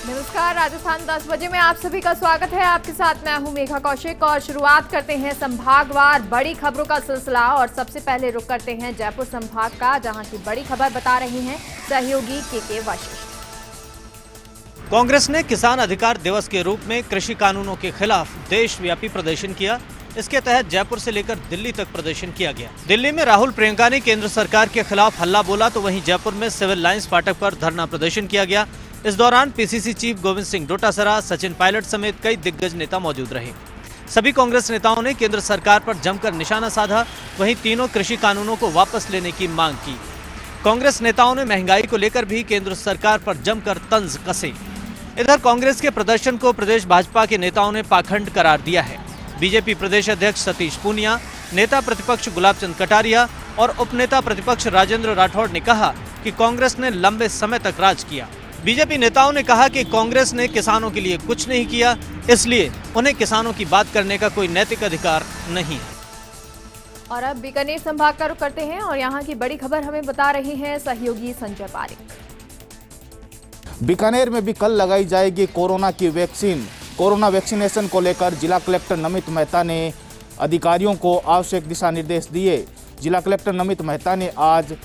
नमस्कार, राजस्थान 10 बजे में आप सभी का स्वागत है। आपके साथ मैं हूं मेघा कौशिक और शुरुआत करते हैं संभागवार बड़ी खबरों का सिलसिला। और सबसे पहले रुक करते हैं जयपुर संभाग का, जहां की बड़ी खबर बता रही हैं सहयोगी के वशिष्ठ। कांग्रेस ने किसान अधिकार दिवस के रूप में कृषि कानूनों के खिलाफ देशव्यापी प्रदर्शन किया। इसके तहत जयपुर से लेकर दिल्ली तक प्रदर्शन किया गया। दिल्ली में राहुल प्रियंका ने केंद्र सरकार के खिलाफ हल्ला बोला, तो वहीं जयपुर में सिविल लाइंस फाटक पर धरना प्रदर्शन किया गया। इस दौरान पीसीसी चीफ गोविंद सिंह डोटासरा, सचिन पायलट समेत कई दिग्गज नेता मौजूद रहे। सभी कांग्रेस नेताओं ने केंद्र सरकार पर जमकर निशाना साधा। वहीं तीनों कृषि कानूनों को वापस लेने की मांग की। कांग्रेस नेताओं ने महंगाई को लेकर भी केंद्र सरकार पर जमकर तंज कसे। इधर कांग्रेस के प्रदर्शन को प्रदेश भाजपा के नेताओं ने पाखंड करार दिया है। बीजेपी प्रदेश अध्यक्ष सतीश पूनिया, नेता प्रतिपक्ष गुलाब चंद कटारिया और उपनेता प्रतिपक्ष राजेंद्र राठौड़ ने कहा कि कांग्रेस ने लंबे समय तक राज किया। बीजेपी नेताओं ने कहा कि कांग्रेस ने किसानों के लिए कुछ नहीं किया, इसलिए उन्हें किसानों की बात करने का कोई नैतिक अधिकार नहीं है। और अब बीकानेर संभाग का रुख करते हैं और यहाँ की बड़ी खबर हमें बता रही हैं सहयोगी संजय पारिक। बीकानेर में भी कल लगाई जाएगी कोरोना की वैक्सीन। कोरोना वैक्सीनेशन को लेकर जिला कलेक्टर नमित मेहता ने अधिकारियों को आवश्यक दिशा निर्देश दिए। जिला कलेक्टर नमित मेहता ने आज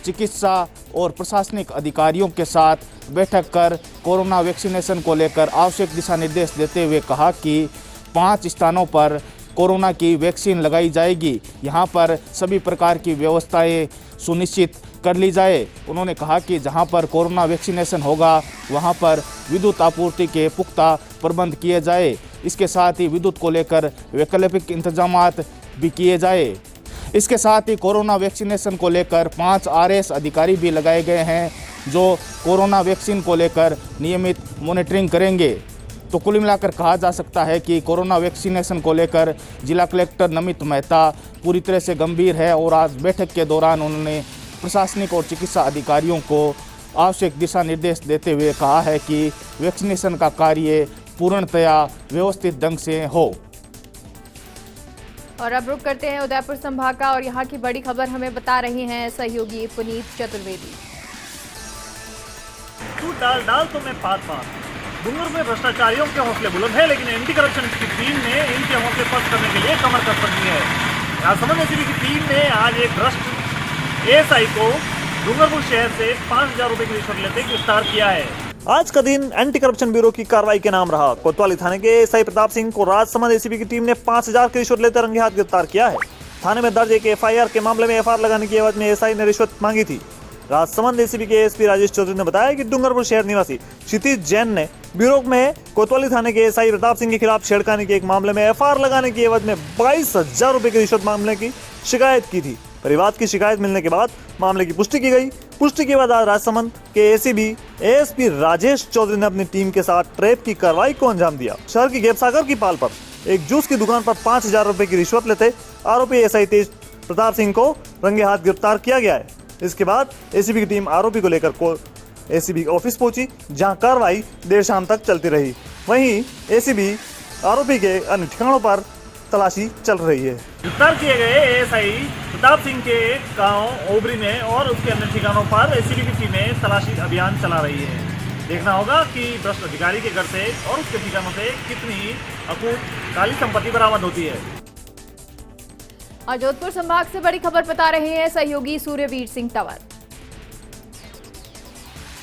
चिकित्सा और प्रशासनिक अधिकारियों के साथ बैठक कर कोरोना वैक्सीनेशन को लेकर आवश्यक दिशा निर्देश देते हुए कहा कि 5 स्थानों पर कोरोना की वैक्सीन लगाई जाएगी। यहां पर सभी प्रकार की व्यवस्थाएं सुनिश्चित कर ली जाए। उन्होंने कहा कि जहां पर कोरोना वैक्सीनेशन होगा वहां पर विद्युत आपूर्ति के पुख्ता प्रबंध किए जाए। इसके साथ ही विद्युत को लेकर वैकल्पिक इंतजामात भी किए जाए। इसके साथ ही कोरोना वैक्सीनेशन को लेकर 5 आरएस अधिकारी भी लगाए गए हैं जो कोरोना वैक्सीन को लेकर नियमित मॉनिटरिंग करेंगे। तो कुल मिलाकर कहा जा सकता है कि कोरोना वैक्सीनेशन को लेकर जिला कलेक्टर नमित मेहता पूरी तरह से गंभीर है और आज बैठक के दौरान उन्होंने प्रशासनिक और चिकित्सा अधिकारियों को आवश्यक दिशा निर्देश देते हुए कहा है कि वैक्सीनेशन का कार्य पूर्णतया व्यवस्थित ढंग से हो। और अब रुक करते हैं उदयपुर संभाग का और यहाँ की बड़ी खबर हमें बता रही हैं सहयोगी पुनीत चतुर्वेदी। तू डाल डाल तो मैं पात डूंगर में भ्रष्टाचारियों के हौसले बुलंद है, लेकिन एंटी करप्शन की टीम ने इनके हौसले पस्त करने के लिए कमर कस दी है। राजसमंद एसीबी की टीम ने आज एक भ्रष्ट एएसआई को डूंगरपुर शहर से 5,000 रुपए की रिश्वत लेते गिरफ्तार किया है। आज का दिन एंटी करप्शन ब्यूरो की कार्रवाई के नाम रहा। कोतवाली थाने के एएसआई प्रताप सिंह को राजसमंद एसीबी की टीम ने 5,000 की रिश्वत लेते रंगे हाथ गिरफ्तार किया है। थाने में दर्ज एक एफआईआर के मामले में एफआईआर लगाने की एवज में एएसआई ने रिश्वत मांगी थी। राजसमंद एसीबी के एएसपी राजेश चौधरी ने बताया कि डूंगरपुर शहर निवासी क्षितिज जैन ने ब्यूरो में कोतवाली थाने के एएसआई प्रताप सिंह के खिलाफ छेड़खानी के एक मामले में एफआईआर लगाने की एवज में 22,000 रुपए की रिश्वत मामले की शिकायत की थी। परिवार की शिकायत मिलने के बाद मामले की पुष्टि की गई। पुष्टि के बाद आज राजसमंद के एसीबी एएसपी राजेश चौधरी ने अपनी टीम के साथ ट्रैप की कार्रवाई को अंजाम दिया। शहर की गेपसागर की पाल पर एक जूस की दुकान पर 5,000 रुपए की रिश्वत लेते आरोपी एएसआई तेज प्रताप सिंह को रंगे हाथ गिरफ्तार किया गया है। इसके बाद एसीबी की टीम आरोपी को लेकर एसीबी ऑफिस पहुंची, जहां कार्रवाई देर शाम तक चलती रही। वहीं एसीबी आरोपी के अन्य ठिकानों पर तलाशी चल रही है। गिरफ्तार किए गए एएसआई प्रताप सिंह के गांव ओबरी में और उसके अन्य ठिकानों पर एसीबी की टीमें तलाशी अभियान चला रही है। देखना होगा कि भ्रष्ट अधिकारी के घर से और उसके ठिकानों से कितनी अकूत काली संपत्ति बरामद होती है। और जोधपुर संभाग से बड़ी खबर बता रहे हैं सहयोगी सूर्यवीर सिंह तंवर।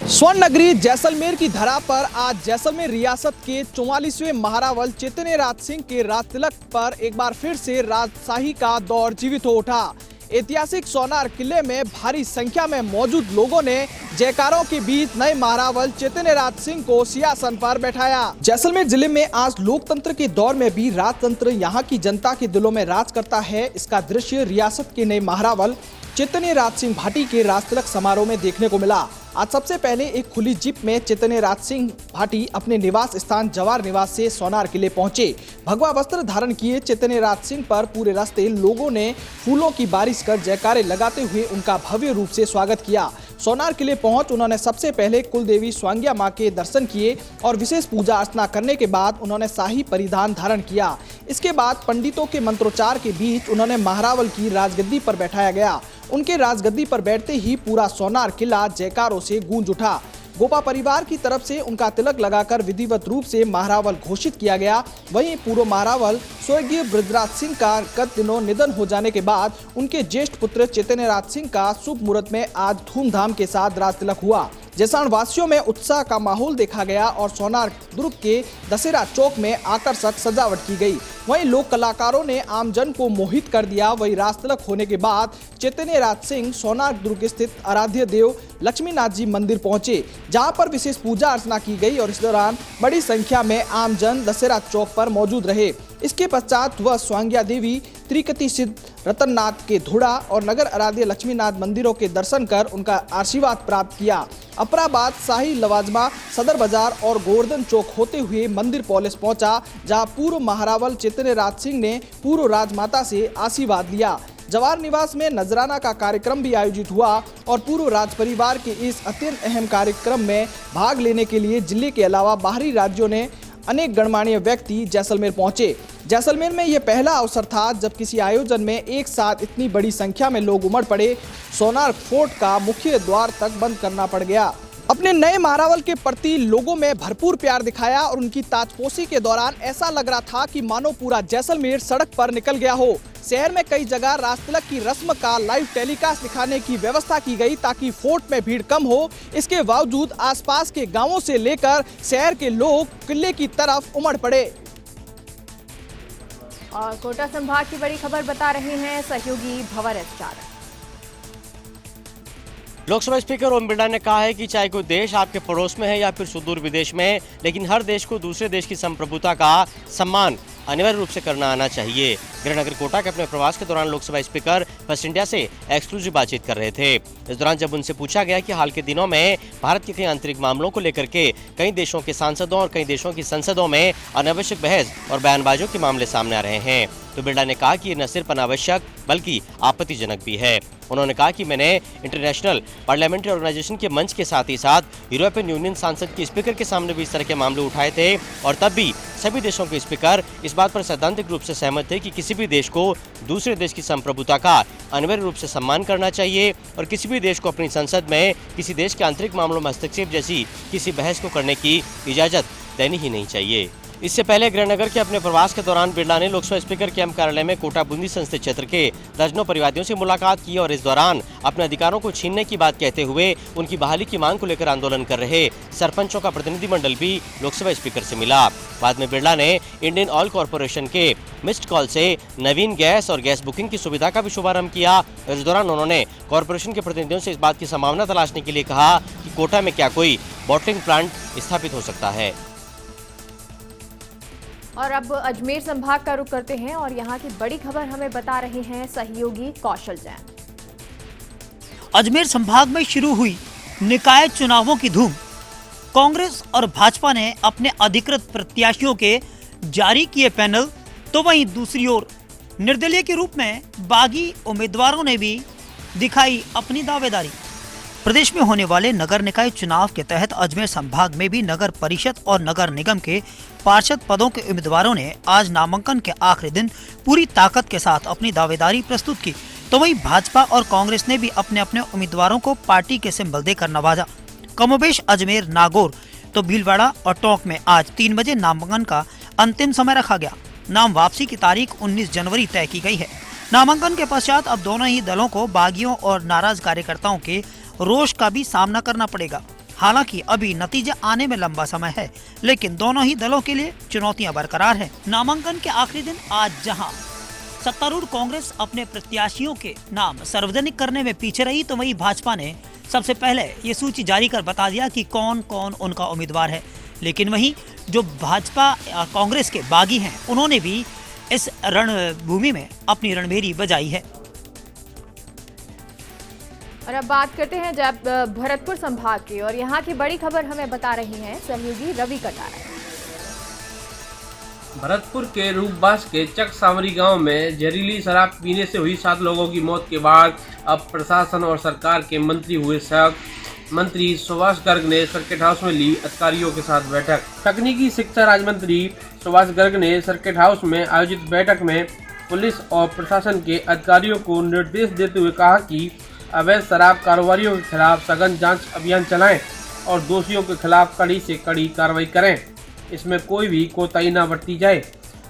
स्वर्ण नगरी जैसलमेर की धरा पर आज जैसलमेर रियासत के 44वें महारावल चैतन्य राज सिंह के राज तिलक पर एक बार फिर से राजशाही का दौर जीवित हो उठा। ऐतिहासिक सोनार किले में भारी संख्या में मौजूद लोगों ने जयकारों के बीच नए महारावल चैतन्य राज सिंह को सिंहासन पर बैठाया। जैसलमेर जिले में आज लोकतंत्र के दौर में भी राजतंत्र यहाँ की जनता के दिलों में राज करता है। इसका दृश्य रियासत के नए महारावल चैतन्य राज सिंह भाटी के राज तिलक समारोह में देखने को मिला। आज सबसे पहले एक खुली जीप में चैतन्य राज सिंह भाटी अपने निवास स्थान जवार निवास से सोनार किले पहुंचे। भगवा वस्त्र धारण किए चैतन्य राज सिंह पर पूरे रास्ते लोगों ने फूलों की बारिश कर जयकारे लगाते हुए उनका भव्य रूप से स्वागत किया। सोनार किले पहुंच उन्होंने सबसे पहले कुलदेवी स्वांग्या मां के दर्शन किए और विशेष पूजा अर्चना करने के बाद उन्होंने शाही परिधान धारण किया। इसके बाद पंडितों के मंत्रोच्चार के बीच उन्होंने महारावल की राजगद्दी पर बैठाया गया। उनके राजगद्दी पर बैठते ही पूरा सोनार किला जयकारों से गूंज उठा। गोपा परिवार की तरफ से उनका तिलक लगाकर विधिवत रूप से महारावल घोषित किया गया। वहीं पूर्व महारावल स्वर्गीय बृजराज सिंह का गत दिनों निधन हो जाने के बाद उनके ज्येष्ठ पुत्र चैतन्य राज सिंह का शुभ मुहूर्त में आज धूमधाम के साथ राज तिलक हुआ। जैसान वासियों में उत्साह का माहौल देखा गया और सोनार दुर्ग के दशहरा चौक में आकर्षक सजावट की गई। वहीं लोक कलाकारों ने आमजन को मोहित कर दिया। वहीं राज तिलक होने के बाद चैतन्य राज सिंह सोनार दुर्ग स्थित आराध्य देव लक्ष्मीनाथ जी मंदिर पहुंचे, जहां पर विशेष पूजा अर्चना की गई और इस दौरान बड़ी संख्या में आमजन दशहरा चौक पर मौजूद रहे। इसके पश्चात वह स्वांग्या देवी, त्रिकति सिद्ध रतननाथ के धुड़ा और नगर आराध्य लक्ष्मीनाथ मंदिरों के दर्शन कर उनका आशीर्वाद प्राप्त किया। अपरा बाद शाही लवाजमा सदर बाजार और गोवर्धन चौक होते हुए मंदिर पैलेस पहुंचा, जहां पूर्व महारावल चैतन्य राज सिंह ने पूर्व राजमाता से आशीर्वाद लिया। जवाहर निवास में नजराना का कार्यक्रम भी आयोजित हुआ और पूर्व राज परिवार के इस अत्यंत अहम कार्यक्रम में भाग लेने के लिए जिले के अलावा बाहरी राज्यों ने अनेक गणमान्य व्यक्ति जैसलमेर पहुंचे। जैसलमेर में यह पहला अवसर था जब किसी आयोजन में एक साथ इतनी बड़ी संख्या में लोग उमड़ पड़े। सोनार फोर्ट का मुख्य द्वार तक बंद करना पड़ गया। अपने नए महारावल के प्रति लोगों में भरपूर प्यार दिखाया और उनकी ताजपोशी के दौरान ऐसा लग रहा था कि मानो पूरा जैसलमेर सड़क पर निकल गया हो। शहर में कई जगह राज तिलक की रस्म का लाइव टेलीकास्ट दिखाने की व्यवस्था की गई ताकि फोर्ट में भीड़ कम हो। इसके बावजूद आसपास के गांवों से लेकर शहर के लोग किले की तरफ उमड़ पड़े। और कोटा संभाग की बड़ी खबर बता रहे हैं सहयोगी भंवर एस चारण। लोकसभा स्पीकर ओम बिरला ने कहा है कि चाहे कोई देश आपके पड़ोस में है या फिर सुदूर विदेश में, लेकिन हर देश को दूसरे देश की संप्रभुता का सम्मान अनिवार्य रूप से करना आना चाहिए। गृहनगर कोटा के अपने प्रवास के दौरान लोकसभा स्पीकर वेस्ट इंडिया से एक्सक्लूसिव बातचीत कर रहे थे। इस दौरान जब उनसे पूछा गया कि हाल के दिनों में भारत के कई आंतरिक मामलों को लेकर के कई देशों के सांसदों और कई देशों की संसदों में अनावश्यक बहस और बयानबाजियों के मामले सामने आ रहे हैं, तो बिरला ने कहा कि ये न सिर्फ अनावश्यक बल्कि आपत्तिजनक भी है। उन्होंने कहा कि मैंने इंटरनेशनल पार्लियामेंट्री ऑर्गेनाइजेशन के मंच के साथ ही साथ यूरोपियन यूनियन सांसद के स्पीकर के सामने भी इस तरह के मामले उठाए थे और तब भी सभी देशों के स्पीकर इस बात पर सैद्धांतिक रूप से सहमत थे कि किसी भी देश को दूसरे देश की संप्रभुता का अनिवार्य रूप से सम्मान करना चाहिए और किसी भी देश को अपनी संसद में किसी देश के आंतरिक मामलों में हस्तक्षेप जैसी किसी बहस को करने की इजाजत देनी ही नहीं चाहिए। इससे पहले गृहनगर के अपने प्रवास के दौरान बिरला ने लोकसभा स्पीकर कैंप कार्यालय में कोटा बूंदी संसदीय क्षेत्र के दर्जनों परिवादियों से मुलाकात की और इस दौरान अपने अधिकारों को छीनने की बात कहते हुए उनकी बहाली की मांग को लेकर आंदोलन कर रहे सरपंचों का प्रतिनिधिमंडल भी लोकसभा स्पीकर से मिला। बाद में बिरला ने इंडियन ऑयल कॉर्पोरेशन के मिस्ड कॉल से नवीन गैस और गैस बुकिंग की सुविधा का भी शुभारंभ किया। इस दौरान उन्होंने कॉर्पोरेशन के प्रतिनिधियों से इस बात की संभावना तलाशने के लिए कहा कि कोटा में क्या कोई बॉटलिंग प्लांट स्थापित हो सकता है। और अब अजमेर संभाग का रुख करते हैं और यहाँ की बड़ी खबर हमें बता रहे हैं सहयोगी कौशल जैन। अजमेर संभाग में शुरू हुई निकाय चुनावों की धूम। कांग्रेस और भाजपा ने अपने अधिकृत प्रत्याशियों के जारी किए पैनल, तो वहीं दूसरी ओर निर्दलीय के रूप में बागी उम्मीदवारों ने भी दिखाई अपनी दावेदारी। प्रदेश में होने वाले नगर निकाय चुनाव के तहत अजमेर संभाग में भी नगर परिषद और नगर निगम के पार्षद पदों के उम्मीदवारों ने आज नामांकन के आखिरी दिन पूरी ताकत के साथ अपनी दावेदारी प्रस्तुत की, तो वहीं भाजपा और कांग्रेस ने भी अपने अपने उम्मीदवारों को पार्टी के सिंबल देकर नवाजा। कमोबेश अजमेर, नागौर तो भीलवाड़ा और टोंक में आज 3 बजे नामांकन का अंतिम समय रखा गया। नाम वापसी की तारीख 19 जनवरी तय की गई है। नामांकन के पश्चात अब दोनों ही दलों को बागियों और नाराज कार्यकर्ताओं के रोष का भी सामना करना पड़ेगा। हालांकि अभी नतीजा आने में लंबा समय है, लेकिन दोनों ही दलों के लिए चुनौतियां बरकरार हैं। नामांकन के आखिरी दिन आज जहां सत्तारूढ़ कांग्रेस अपने प्रत्याशियों के नाम सार्वजनिक करने में पीछे रही, तो वहीं भाजपा ने सबसे पहले ये सूची जारी कर बता दिया कि कौन कौन उनका उम्मीदवार है। लेकिन वहीं जो भाजपा कांग्रेस के बागी हैं, उन्होंने भी इस रणभूमि में अपनी रणभेरी बजाई है। और अब बात करते हैं भरतपुर संभाग की और यहाँ की बड़ी खबर हमें बता रही हैं सहयोगी रवि कटारा। भरतपुर के रूपबास के चक सांवरी गांव में जहरीली शराब पीने से हुई 7 लोगों की मौत के बाद अब प्रशासन और सरकार के मंत्री हुए सख्त। मंत्री सुभाष गर्ग ने सर्किट हाउस में ली अधिकारियों के साथ बैठक। तकनीकी शिक्षा राज्य मंत्री सुभाष गर्ग ने सर्किट हाउस में आयोजित बैठक में पुलिस और प्रशासन के अधिकारियों को निर्देश देते हुए कहा कि अवैध शराब कारोबारियों के खिलाफ सघन जांच अभियान चलाएं और दोषियों के खिलाफ कड़ी से कड़ी कार्रवाई करें। इसमें कोई भी कोताही न बरती जाए।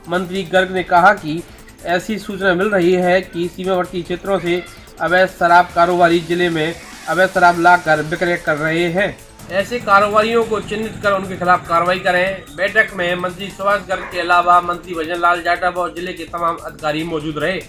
मंत्री गर्ग ने कहा कि ऐसी सूचना मिल रही है कि सीमावर्ती क्षेत्रों से अवैध शराब कारोबारी जिले में अवैध शराब लाकर विक्रय कर रहे हैं। ऐसे कारोबारियों को चिन्हित कर उनके खिलाफ कार्रवाई करें। बैठक में मंत्री सुभाष गर्ग के अलावा मंत्री भजन लाल जाटव और जिले के तमाम अधिकारी मौजूद रहे।